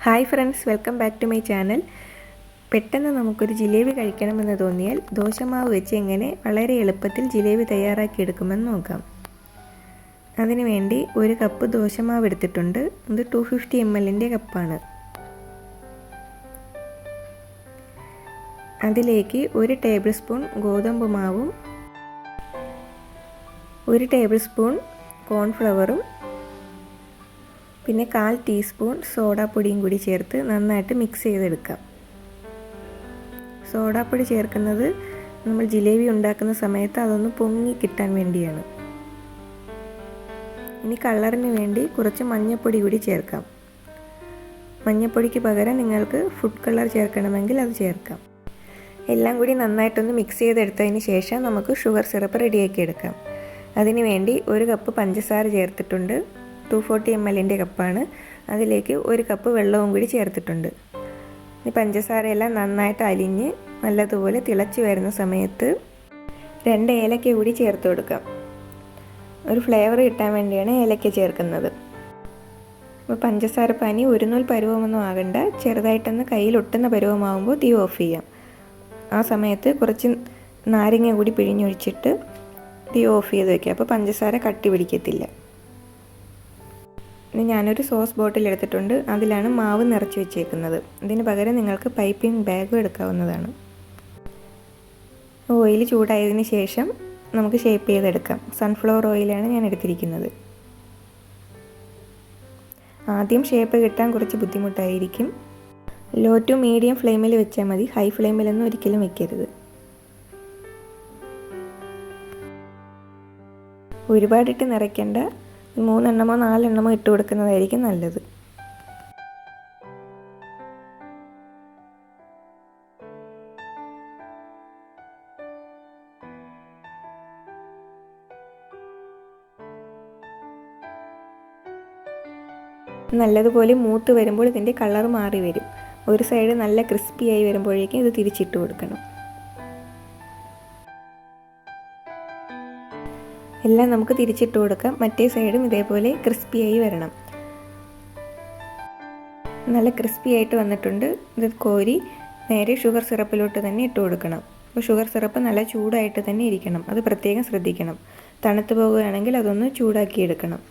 Hi friends, welcome back to my channel. പെട്ടെന്ന് നമുക്കൊരു ജിലേബി കഴിക്കണമെന്ന് തോന്നിയാൽ ദോശമാവ് വെച്ച് എങ്ങനെ വളരെ എളുപ്പത്തിൽ ജിലേബി തയ്യാറാക്കിയെടുക്കുമെന്ന് നോക്കാം. അതിനുവേണ്ടി ഒരു കപ്പ് ദോശമാവ് എടുത്തിട്ടുണ്ട്. ഇത് 250 ml കപ്പാണ്. അതിലേക്ക് 1 ടേബിൾ സ്പൂൺ ഗോതമ്പ് മാവും 1 ടേബിൾ സ്പൂൺ കോൺഫ്ലവറും പിന്നെ 1/4 ടീസ്പൂൺ സോഡാപ്പൊടിയും കൂടി ചേർത്ത് നന്നായിട്ട് മിക്സ് ചെയ്തെടുക്കാം. സോഡാപ്പൊടി ചേർക്കുന്നത് നമ്മൾ ജിലേബി ഉണ്ടാക്കുന്ന സമയത്ത് അതൊന്ന് പൊങ്ങി കിട്ടാൻ വേണ്ടിയാണ്. ഇനി കളറിന് വേണ്ടി കുറച്ച് മഞ്ഞൾപ്പൊടി കൂടി ചേർക്കാം. മഞ്ഞൾപ്പൊടിക്ക് പകരം നിങ്ങൾക്ക് ഫുഡ് കളർ ചേർക്കണമെങ്കിൽ അത് ചേർക്കാം. എല്ലാം കൂടി നന്നായിട്ടൊന്ന് മിക്സ് ചെയ്തെടുത്തതിന് ശേഷം നമുക്ക് ഷുഗർ സിറപ്പ് റെഡിയാക്കി എടുക്കാം. അതിന് വേണ്ടി 1 കപ്പ് പഞ്ചസാര ചേർത്തിട്ടുണ്ട്. 240 ml കപ്പാണ്. അതിലേക്ക് 1 കപ്പ് വെള്ളവും കൂടി ചേർത്തിട്ടുണ്ട്. ഈ പഞ്ചസാരയെല്ലാം നന്നായിട്ട് അലിഞ്ഞ് നല്ലതുപോലെ തിളച്ച് വരുന്ന സമയത്ത് 2 ഏലക്ക കൂടി ചേർത്ത് കൊടുക്കാം. ഒരു ഫ്ലേവർ കിട്ടാൻ വേണ്ടിയാണ് ഏലക്ക ചേർക്കുന്നത്. അപ്പോൾ പഞ്ചസാര പനി ഒരു നൂൽ പരുവമൊന്നും ആകണ്ട, ചെറുതായിട്ടൊന്ന് കയ്യിലൊട്ടുന്ന പരുവമാകുമ്പോൾ തീ ഓഫ് ചെയ്യാം. ആ സമയത്ത് കുറച്ച് നാരങ്ങ കൂടി പിഴിഞ്ഞൊഴിച്ചിട്ട് തീ ഓഫ് ചെയ്ത് വയ്ക്കുക. അപ്പോൾ പഞ്ചസാര കട്ടി പിടിക്കത്തില്ല. ഇനി ഞാനൊരു സോസ് ബോട്ടിൽ എടുത്തിട്ടുണ്ട്. അതിലാണ് മാവ് നിറച്ച് വെച്ചേക്കുന്നത്. ഇതിന് പകരം നിങ്ങൾക്ക് പൈപ്പിംഗ് ബാഗും എടുക്കാവുന്നതാണ്. ഓയിൽ ചൂടായതിന് ശേഷം നമുക്ക് ഷേപ്പ് ചെയ്തെടുക്കാം. സൺഫ്ലവർ ഓയിലാണ് ഞാൻ എടുത്തിരിക്കുന്നത്. ആദ്യം ഷേപ്പ് കിട്ടാൻ കുറച്ച് ബുദ്ധിമുട്ടായിരിക്കും. ലോ ടു മീഡിയം ഫ്ലെയിമിൽ വെച്ചാൽ മതി. ഹൈ ഫ്ലെയിമിലൊന്നും ഒരിക്കലും വെക്കരുത്. ഒരുപാടിട്ട് നിറയ്ക്കേണ്ട. 3 എണ്ണമോ 4 എണ്ണമോ ഇട്ട് കൊടുക്കുന്നതായിരിക്കും നല്ലത്. നല്ലതുപോലെ മൂത്ത് വരുമ്പോൾ ഇതിൻ്റെ കളർ മാറി വരും. ഒരു സൈഡ് നല്ല ക്രിസ്പി ആയി വരുമ്പോഴേക്കും ഇത് തിരിച്ചിട്ട് കൊടുക്കണം. എല്ലാം നമുക്ക് തിരിച്ചിട്ട് കൊടുക്കാം. മറ്റേ സൈഡും ഇതേപോലെ ക്രിസ്പി ആയി വരണം. നല്ല ക്രിസ്പി ആയിട്ട് വന്നിട്ടുണ്ട്. ഇത് കോരി നേരെ ഷുഗർ സിറപ്പിലോട്ട് തന്നെ ഇട്ട് കൊടുക്കണം. അപ്പോൾ ഷുഗർ സിറപ്പ് നല്ല ചൂടായിട്ട് തന്നെ ഇരിക്കണം. അത് പ്രത്യേകം ശ്രദ്ധിക്കണം. തണുത്ത് പോകുകയാണെങ്കിൽ അതൊന്ന് ചൂടാക്കി എടുക്കണം.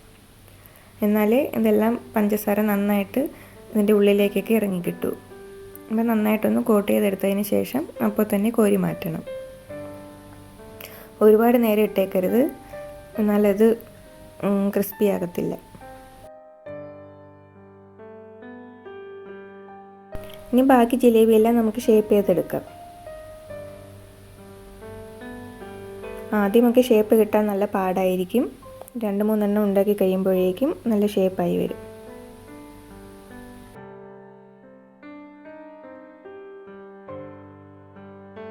എന്നാലേ ഇതെല്ലാം പഞ്ചസാര നന്നായിട്ട് ഇതിൻ്റെ ഉള്ളിലേക്കൊക്കെ ഇറങ്ങിക്കിട്ടു. അപ്പോൾ നന്നായിട്ടൊന്ന് കോട്ട് ചെയ്തെടുത്തതിന് ശേഷം അപ്പോൾ തന്നെ കോരി മാറ്റണം. ഒരുപാട് നേരം ഇട്ടേക്കരുത്, എന്നാലത് ക്രിസ്പി ആകത്തില്ല. ഇനി ബാക്കി ജിലേബിയെല്ലാം നമുക്ക് ഷേപ്പ് ചെയ്തെടുക്കാം. ആദ്യമൊക്കെ ഷേപ്പ് കിട്ടാൻ നല്ല പാടായിരിക്കും. 2-3 എണ്ണം ഉണ്ടാക്കി കഴിയുമ്പോഴേക്കും നല്ല ഷേപ്പായി വരും.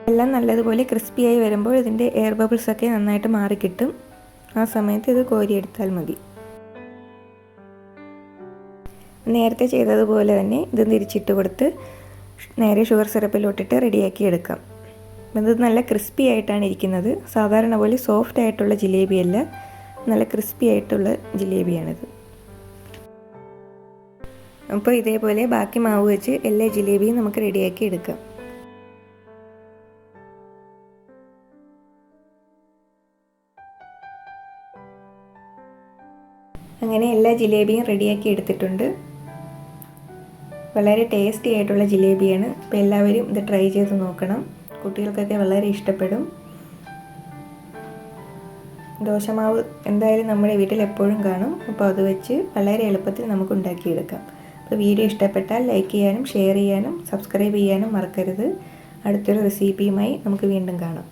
എല്ലാം നല്ലതുപോലെ ക്രിസ്പിയായി വരുമ്പോൾ ഇതിൻ്റെ എയർ ബബിൾസൊക്കെ നന്നായിട്ട് മാറിക്കിട്ടും. ആ സമയത്ത് ഇത് കോരിയെടുത്താൽ മതി. നേരത്തെ ചെയ്തതുപോലെ തന്നെ ഇത് തിരിച്ചിട്ട് കൊടുത്ത് നേരെ ഷുഗർ സിറപ്പിലോട്ടിട്ട് റെഡിയാക്കി എടുക്കാം. ഇത് നല്ല ക്രിസ്പി ആയിട്ടാണ് ഇരിക്കുന്നത്. സാധാരണ പോലെ സോഫ്റ്റ് ആയിട്ടുള്ള ജിലേബിയല്ല, നല്ല ക്രിസ്പി ആയിട്ടുള്ള ജിലേബിയാണിത്. അപ്പോൾ ഇതേപോലെ ബാക്കി മാവ് വെച്ച് എല്ലാ ജിലേബിയും നമുക്ക് റെഡിയാക്കി എടുക്കാം. അങ്ങനെ എല്ലാ ജിലേബിയും റെഡിയാക്കി എടുത്തിട്ടുണ്ട്. വളരെ ടേസ്റ്റി ആയിട്ടുള്ള ജിലേബിയാണ്. അപ്പോൾ എല്ലാവരും ഇത് ട്രൈ ചെയ്ത് നോക്കണം. കുട്ടികൾക്കൊക്കെ വളരെ ഇഷ്ടപ്പെടും. ദോശമാവ് എന്തായാലും നമ്മുടെ വീട്ടിൽ എപ്പോഴും കാണും. അപ്പോൾ അത് വെച്ച് വളരെ എളുപ്പത്തിൽ നമുക്ക് ഉണ്ടാക്കിയെടുക്കാം. അപ്പോൾ വീഡിയോ ഇഷ്ടപ്പെട്ടാൽ ലൈക്ക് ചെയ്യാനും ഷെയർ ചെയ്യാനും സബ്സ്ക്രൈബ് ചെയ്യാനും മറക്കരുത്. അടുത്തൊരു റെസിപ്പിയുമായി നമുക്ക് വീണ്ടും കാണാം.